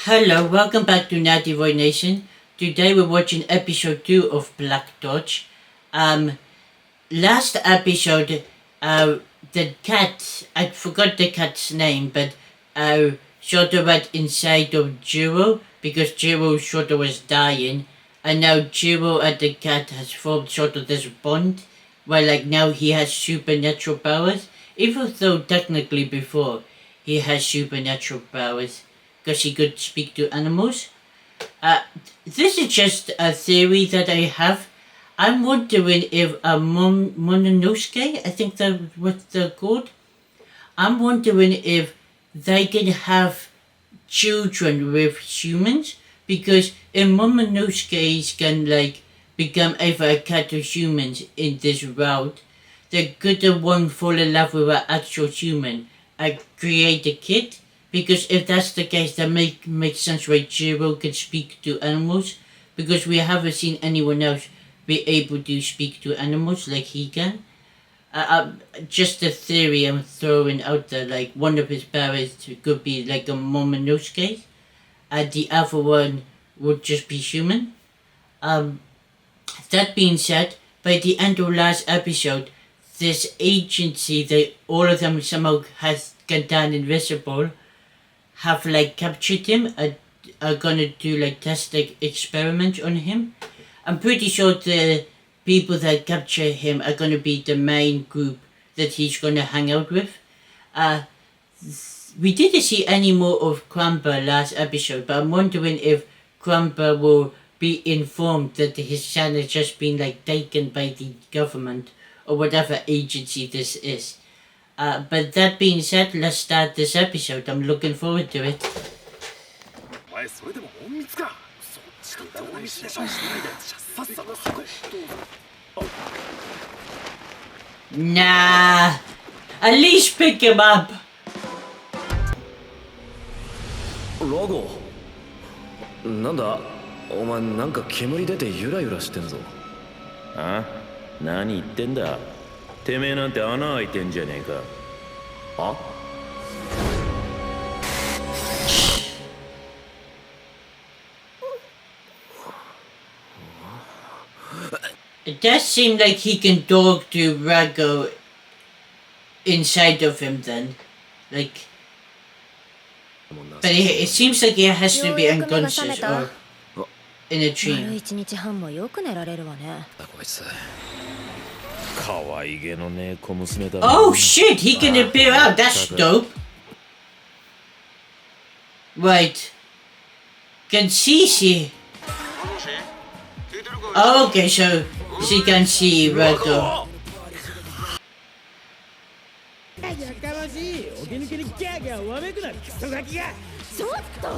Hello, welcome back to Natty Boy Nation. Today we're watching episode 2 of Black Dodge. Last episode, the cat, I forgot the cat's name, but sort of went inside of Jiro because Jiro sort of was dying, and now Jiro and the cat has formed sort of this bond where like now he has supernatural powers, even though technically before he has supernatural powers because he could speak to animals. This is just a theory that I have. I'm wondering if Mononosuke, I think that's what they're called. I'm wondering if they can have children with humans because if Momonosuke's can like become either a cat or humans in this route, they're gonna one fall in love with an actual human and create a kid. Because if that's the case, that makes sense why Jiro can speak to animals. Because we haven't seen anyone else be able to speak to animals like he can. Just a theory I'm throwing out there. Like one of his powers could be like a Momonosuke, and the other one would just be human. That being said, by the end of last episode, this agency that all of them somehow has gone down invisible have like captured him and are gonna do like testing experiments on him. I'm pretty sure the people that capture him are gonna be the main group that he's gonna hang out with. We didn't see any more of Crumber last episode, but I'm wondering if Crumber will be informed that his son has just been like taken by the government or whatever agency this is. But that being said, let's start this episode. I'm looking forward to it. Nah, at least pick him up. ラゴなんだお前なんか煙出てゆらゆらしてんぞあ何言ってんだてめえなんて穴開いてんじゃねえかあ It does seem like he can talk to Rago inside of him then. Like, but it seems like he has to be unconscious or in a dream. 1日半もよく寝られるわね。こいつ 可愛げのねえ小娘だ Oh shit, he can appear out, that's dope. Right. Can she see? Oh, okay, so she can see Rago. やかましいお気抜けにギャーギャーわめくなクソガキがちょっと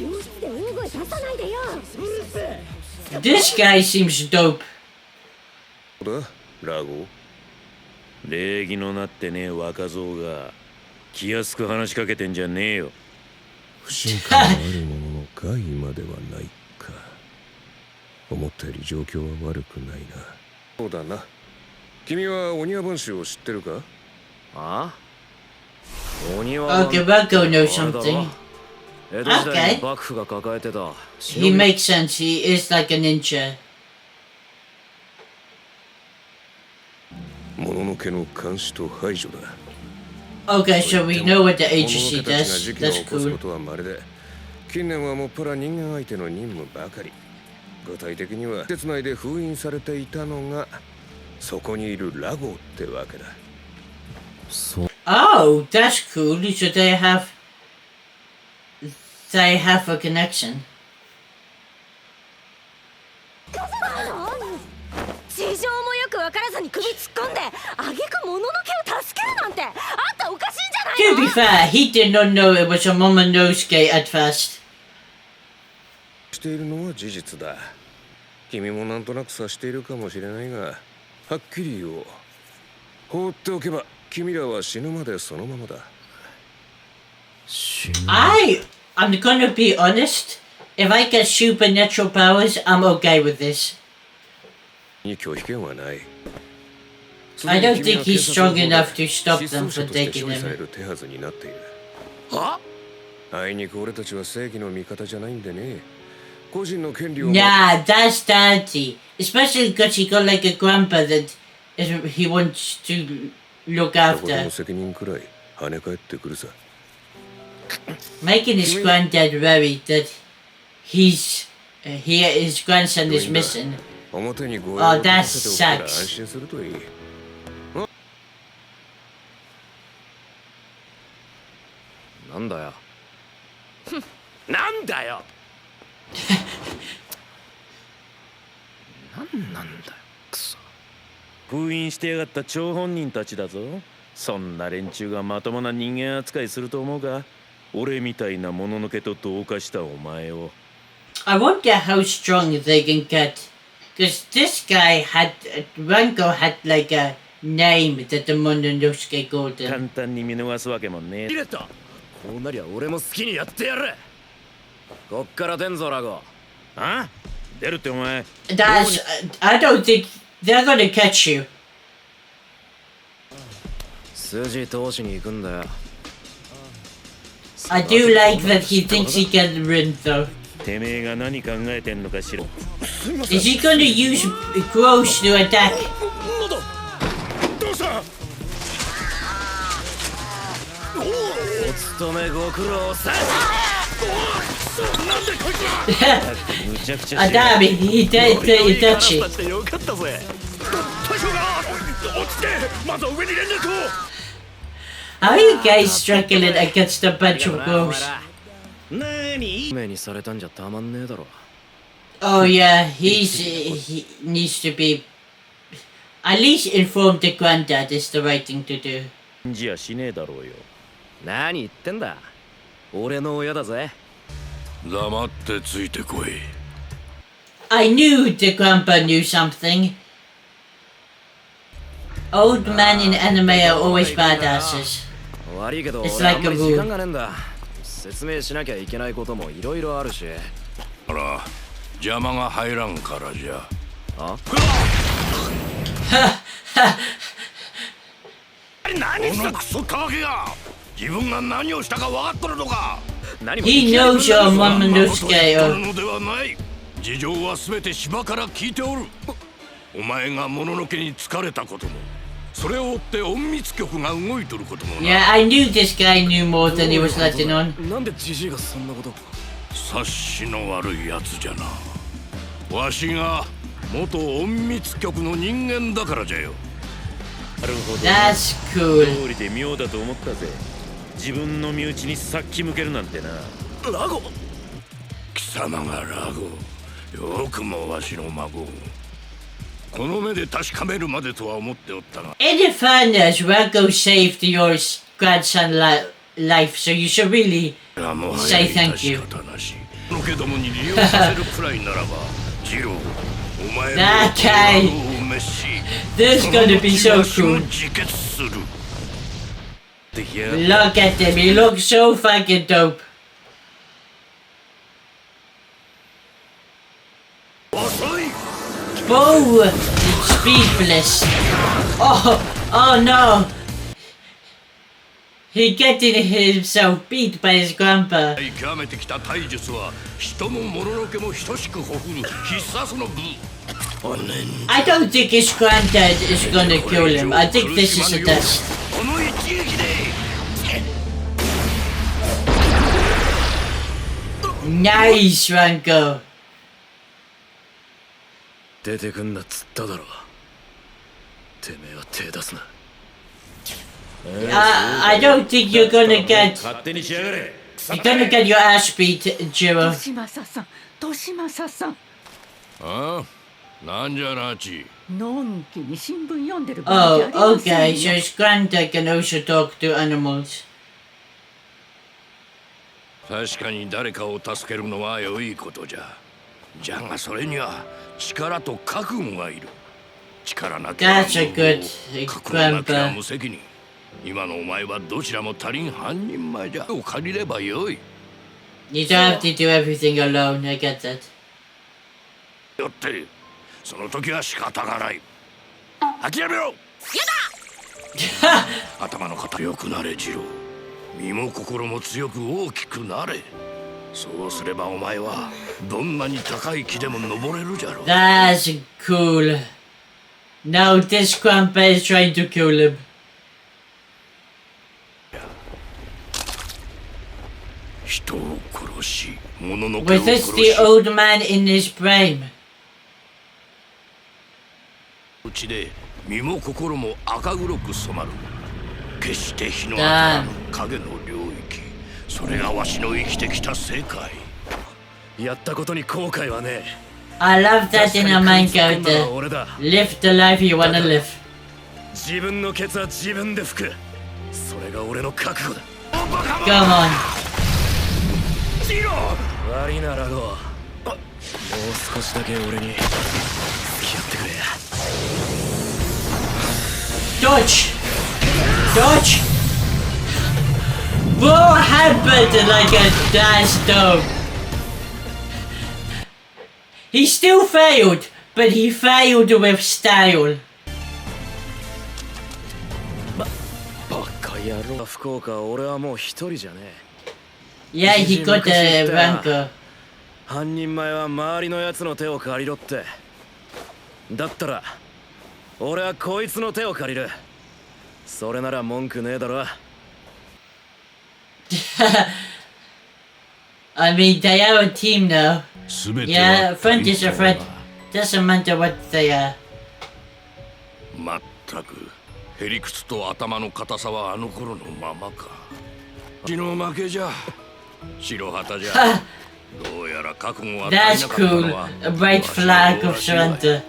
病室で大声出さないでよ。うるせえ This guy seems dope. ラゴ礼儀のなってねえ若造が気安く話しかけてんじゃねえよ不信感のある者の害まではないか思ったより状況は悪くないなそうだな君は鬼ワ本州を知ってるかあ鬼は Okay, Rago knows something. 江戸時代 Okay. に幕府が抱えてた He makes sense, he is like a ninja. 物のけの監視と排除だ Okay, so we know what the 物の agency けたちが does. 事件を That's 起こすこ cool. とはまるで近年はもっぱら人間相手の任務ばかり具体的には施設内で封印されていたのがそこにいるラゴってわけだ Oh, that's cool. So they have a connection. 事情もよくわからずに首突っ込んで、あげくもののけを助けるなんて、あんたおかしいんじゃない To の be fair, he did not know it was a Momonosuke at first. しているのは事実だ君もなんとなく察しているかもしれないがはっきり言おう放っておけば君らは死ぬまでそのままだ I'm gonna be honest. If I get supernatural powers, I'm okay with this. に拒否権はない I don't think he's strong enough to stop them from taking him. 手はずになっているはあいにく俺たちは正義の味方じゃないんでね。個人の権利を Nah, that's dirty. Especially because he got like a grandpa that he wants to look どこで after. も責任くらい跳ね返ってくるさ。 Making his granddad worried that his grandson is missing. 表にご Oh, 用を that 立てておくから安 sucks. 心するといい。なんだよなんだよなんなんだよクソ。封印してやがった張本人たちだぞ。そんな連中がまともな人間扱いすると思うか。俺みたいなもののけと同化したお前を。 I wonder how strong they can get. Because this guy had, Ranko had like a name that the Mononosuke called 簡 him. 単に見逃すわけもねえ。切れた。こうなりゃ俺も好きにやってやる。こっから出んぞラゴ。あ？出るってお前。 That's, I don't think they're gonna catch you. 筋通しに行くんだよ。 I do like that he thinks he can win though. てめえが何考えてんのかしら。 Is he gonna use Gross to attack? どうしたお勤めご苦労さん。むちゃくちゃ Ah, してる。 damn it, he did pretty touchy. してよかったぜ。大将が落ちてまずは上に連絡を How are you guys struggling against a bunch of お前 ghosts? ら何目にされたんじゃたまんねえだろ。 Oh yeah, he needs to be at least inform the granddad is the right thing to do. じゃしねえだろうよ。何言ってんだ。俺の親だぜ。黙ってついてこい I knew the grandpa knew something. Old men in anime are always badasses. 悪いけど It's 俺あ like んま a り rule. 時間がねえんだ。説明しなきゃいけないこともいろいろあるし。あら邪魔が入らんからじゃ。あ？何したクソたわけが。自分が何をしたか分かっとるのか。何も He knows your そんな Momonosuke こと言っとる or のではない。事情はすべて芝から聞いておる。お前がもののけに疲れたことも、それを追って隠密局が動いとることもな。 yeah, I knew this guy knew more than he was letting on. なんでジジイがそんなこと。察しの悪いやつじゃな。わしが元隠密局の人間だからじゃよ。なるほど。 That's cool. 通りで妙だと思ったぜ。自分の身内に殺気向けるなんてな。ラゴ。貴様がラゴ。よくもわしの孫。この目で確かめるまでとは思っておったが。 In the fairness, Ranko saved your grandson life, so you should really もは say や thank you. 致し方なし。のけどもに利用させるくらいならば、ジロー、お前の That guy. ラゴを召し、 This is gonna be so その後わ cool. しも自決する。できや Look at him, he looks so fucking dope. 遅い。 Whoa! It's speedless. Oh no! He getting himself beat by his grandpa. 極めてきた体術は人も物のけも等しくほふる必殺の武。 I don't think his granddad is gonna kill him. I think this is a test. この一撃で Nice, Ranko. 出てくんなっつっただろ。てめえは手出すな。I don't think you're gonna get. 勝手にしやがれ。 You're gonna get your ass beat, Jiro. 年政さん、年政さん、ああ、なんじゃなち。のんきに新聞読んでる場合じゃあり Oh, ませ okay. ん So よ。 his granddad can also talk to animals. 確かに誰かを助けるのは良いことじゃ。じゃがそれには力と覚悟がいる。力なきゃ That's a good 覚悟なきゃ grandpa. 無責任。今のお前はどちらも足りん半人前じゃ。を借りればよい。 You don't have to do everything alone. I get that. よってその時は仕方がない。諦めろ。やだ。頭の固よくなれジロー。身も心も強く大きくなれ。そうすればお前はどんなに高い木でも登れるじゃろう。 That's cool. No, this grandpa is trying to kill him. 人を殺し、物のけを Was 殺 this し、 the old man in his prime? うちで身も心も赤黒く染まる。決して日の当たらぬ影の領域。それがわしの生きてきた世界。やったことに後悔はね I love え。 that in a main 確かに食いつくのは character. 俺だ。 Live the life you wanna live. 自分のケツは自分で拭く。それが俺の覚悟だ。 Come on. 悪いなラゴ。もう少しだけ俺に付き合ってくれ。 Dodge! Dodge! Bro happened like a dash dog. He still failed, but he failed with style. バカ野郎。福岡、俺はもう一人じゃねえ。 Yeah, he got the rancor. 半人前は周りのやつの手を借りろって。だったら俺はこいつの手を借りる。それなら文句ねえだろ。 I mean, they are a team now. すべて Yeah, は a friend is a friend. Doesn't matter what they are. まったくへりくつと頭の硬さはあの頃のままか。血の負けじゃ。白旗じゃ。どうやら覚悟は That's 足りなかった cool. のは A bright flag of surrender.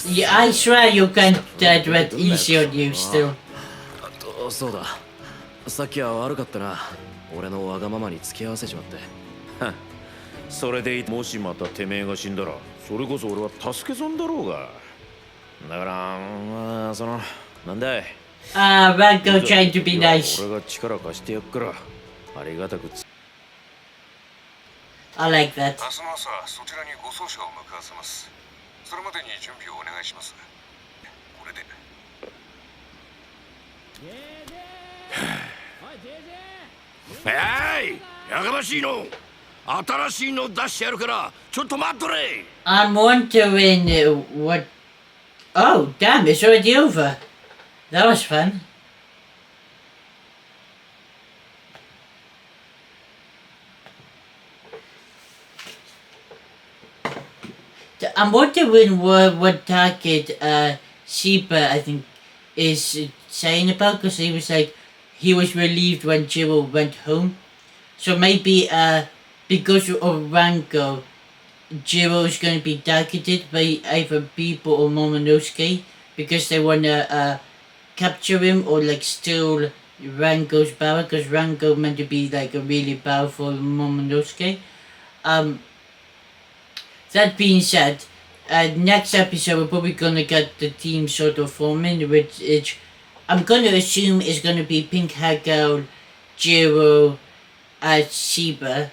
Yeah, I swear you can't that red easy on you still. そうだ。さっきは悪かったな。俺のわがままに付き合わせちまって。それでいてもしまたてめえが死んだらそれこそ俺は助け損だろうが。だからまあそのなんだい。 Ranko trying to be nice. 俺が力貸してやっからありがたく。 I like that. 明日の朝そちらに護送車を向かわせます。それまでに準備をお願いします。これで。はい、やかましいの。新しいの出してやるからちょっと待っとれ。 I'm wondering what. Oh, damn! It's already over. That was fun. I'm wondering what target Sheba I think is saying about, because he was like he was relieved when Jiro went home. So maybe because of Rango, Jiro is going to be targeted by either Bebo or Momonosuke because they want to capture him or like steal Rango's power, because Rango meant to be like a really powerful Momonosuke. That being said, next episode we're probably gonna get the team sort of forming, which is I'm gonna assume is gonna be Pink Hair Girl, Jiro, Sheba.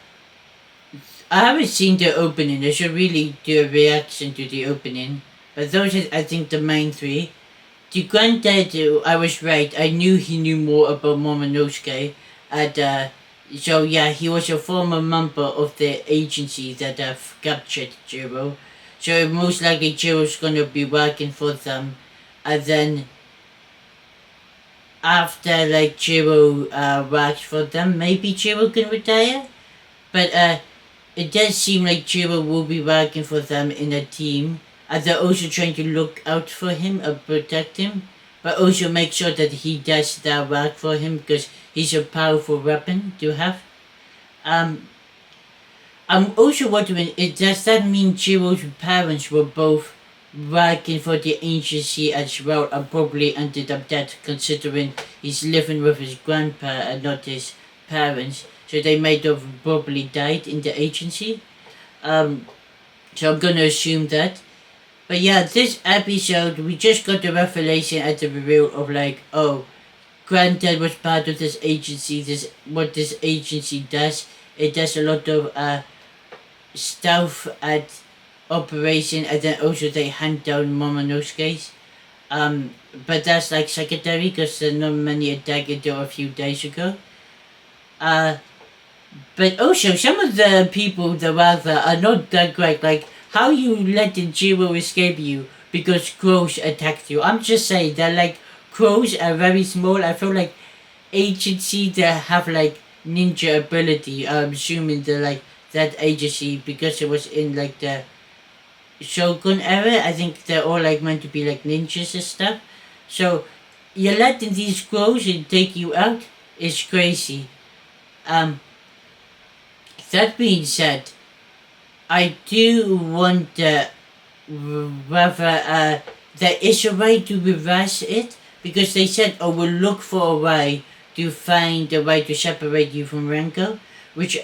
I haven't seen the opening. I should really do a reaction to the opening. But those are, I think, the main three. The granddad, I was right. I knew he knew more about Momonosuke. And so yeah, he was a former member of the agency that have captured Jiro. So most likely Jiro's gonna be working for them. And then after like Jiro works for them, maybe Jiro can retire. But it does seem like Jiro will be working for them in a team. And they're also trying to look out for him and protect him. But also make sure that he does that work for him, because he's a powerful weapon to have. I'm also wondering, does that mean Jiro's parents were both working for the agency as well and probably ended up dead, considering he's living with his grandpa and not his parents? So they might have probably died in the agency. So I'm gonna assume that. But yeah, this episode, we just got the revelation at the reveal of like, oh, Granddad was part of this agency, what this agency does. It does a lot of stealth at operation, and then also they hunt down Momonosuke's. But that's like secondary because the Normandy attack until a few days ago. But also some of the people, the Wagner, are not that great. Like how you let the Jiro escape you because crows attacked you. I'm just saying that like crows are very small. I feel like agency that have like ninja ability. I'm assuming the like that agency because it was in like the Shogun era. I think they're all like meant to be like ninjas and stuff. So you're letting these crows and take you out is crazy. That being said, I do wonder whether there is a way to reverse it because they said, "Oh, we'll look for a way to find a way to separate you from Renko," which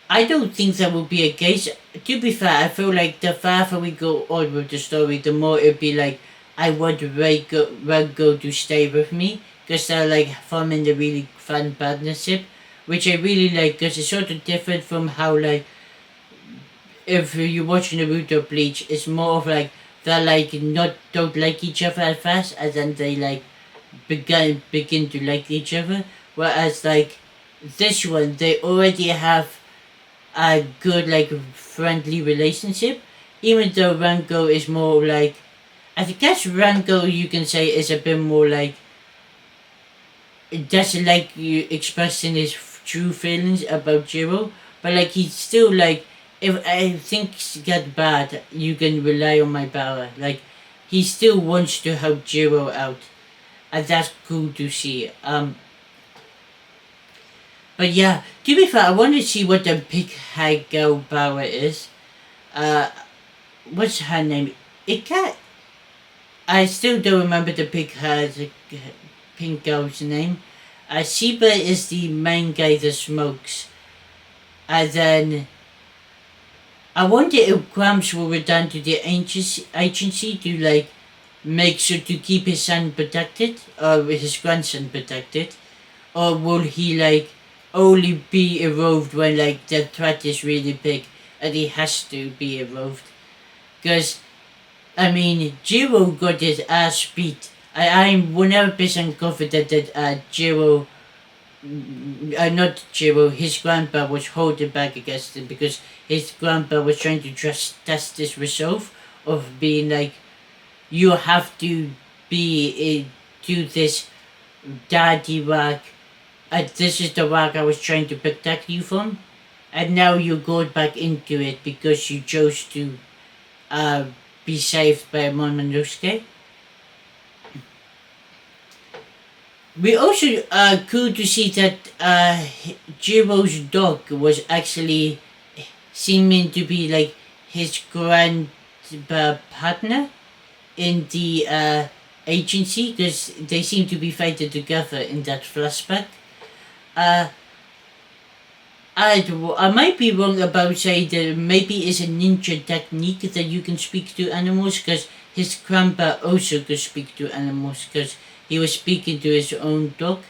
I don't think that will be a case. To be fair, I feel like the farther we go on with the story, the more it'll be like I want Renko to stay with me because they're like forming a really fun partnership, which I really like because it's sort of different from how like if you're watching Naruto Bleach, it's more of like they're like don't like each other at first, and then they like begin to like each other. Whereas like this one, they already have a good like friendly relationship, even though Rango is more like I guess Rango you can say is a bit more like doesn't like you expressing his true feelings about Jiro, but like he's still like if things get bad, you can rely on my power. Like he still wants to help Jiro out, and that's cool to see. But yeah, to be fair, I want to see what the big high girl power is. What's her name? I still don't remember the big haired pink girl's name. Sheba is the main guy that smokes. And then I wonder if Gramps will return to the agency to like make sure to keep his son protected or his grandson protected, or will he like only be involved when like the threat is really big and he has to be involved? Because I mean, Jiro got his ass beat. I'm 100% confident that Jiro, not Jiro, his grandpa was holding back against him because his grandpa was trying to just test this resolve of being like, you have to do this daddy work. This is the work I was trying to protect you from, and now you're going back into it because you chose to be saved by Momonosuke. We also cool to see that Jiro's dog was actually seeming to be like his partner in the agency because they seem to be fighting together in that flashback. I might be wrong about saying that maybe it's a ninja technique that you can speak to animals because his grandpa also could speak to animals because he was speaking to his own dog.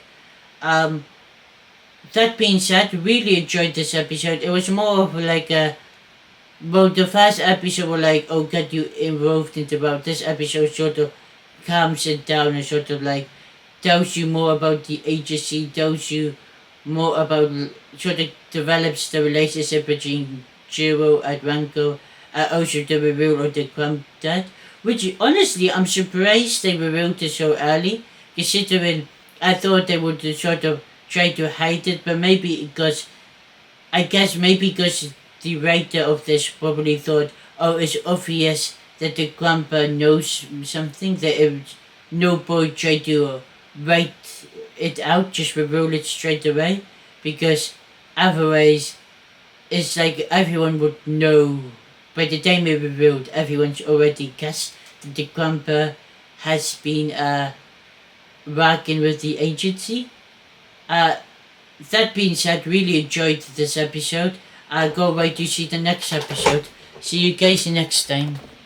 That being said, really enjoyed this episode. It was more of like the first episode was like, oh, get you involved into about this episode sort of calms it down and sort of like tells you more about the agency, tells you more about sort of develops the relationship between Jiro and Ranko, also the reveal of the granddad, which honestly I'm surprised they revealed it so early, considering I thought they would sort of try to hide it, but maybe because the writer of this probably thought, oh, it's obvious that the grandpa knows something, that if no boy try to write it out, just reveal it straight away, because otherwise it's like everyone would know. By the time it revealed, everyone's already guessed that the grandpa has been working with the agency. That being said, really enjoyed this episode. I'll go wait to see the next episode. See you guys next time.